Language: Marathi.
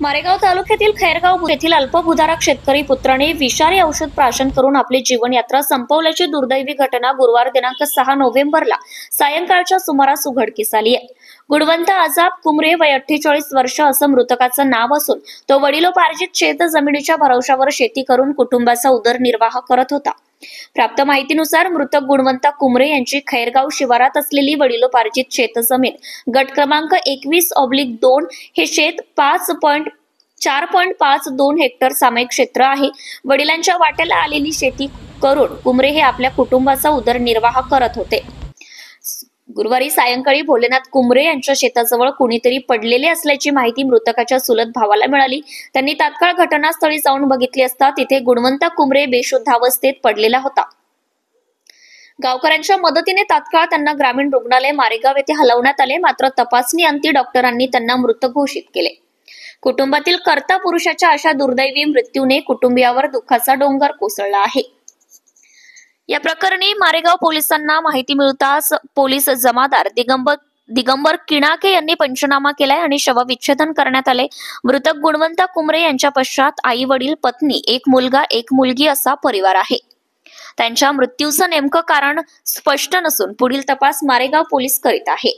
मारेगाव तालुक्यातील खैरगाव येथील अल्पभूधारक शेतकरी पुत्राने विषारी औषध प्राशन करून आपली जीवनयात्रा संपवल्याची दुर्दैवी घटना गुरुवार दिनांक 6 नोव्हेंबरला सायंकाळच्या सुमारास उघडकीस आली आहे। गुणवंत आजाब कुमरे वय 48 वर्ष असं मृतकाचं नाव असून तो वडिलोपार्जित शेत जमिनीच्या भरवशावर शेती करून कुटुंबाचा उदरनिर्वाह करत होता। प्राप्त माहितीनुसार मृतक गुणवंता कुमरे यांची खैरगाव शिवारात असलेली वडिलोपार्जित शेतजमीन गट क्रमांक 21/2 हे शेत 4.52 हेक्टर सामायिक क्षेत्र आहे। वडिलांच्या वाट्याला आलेली शेती करून कुमरे हे आपल्या कुटुंबाचा उदरनिर्वाह करत होते। गुरुवारी सायंकाळी भोलेनाथ कुमरे यांच्या शेताजवळ कुणीतरी पडलेले असल्याची माहिती मृतकाच्या चुलत भावाला मिळाली। त्यांनी तात्काळ घटनास्थळी जाऊन बघितले असता तिथे गुणवंता कुमरे बेशुद्धावस्थेत पडलेला होता। गावकऱ्यांच्या मदतीने तात्काळ त्यांना ग्रामीण रुग्णालय मारेगाव येथे हलवण्यात आले, मात्र तपासणी अंती डॉक्टरांनी त्यांना मृत घोषित केले। कुटुंबातील कर्ता पुरुषाच्या अशा दुर्दैवी मृत्यूने कुटुंबियावर दुःखाचा डोंगर कोसळला आहे। या प्रकरणी मारेगाव पोलिसांना माहिती मिळताच पोलीस जमादार दिगंबर किणाके यांनी पंचनामा केलाय आणि शवविच्छेदन करण्यात आले। मृतक गुणवंता कुमरे यांच्या पश्चात आई वडील पत्नी एक मुलगा एक मुलगी असा परिवार आहे। त्यांच्या मृत्यूचं नेमकं कारण स्पष्ट नसून पुढील तपास मारेगाव पोलीस करीत आहे।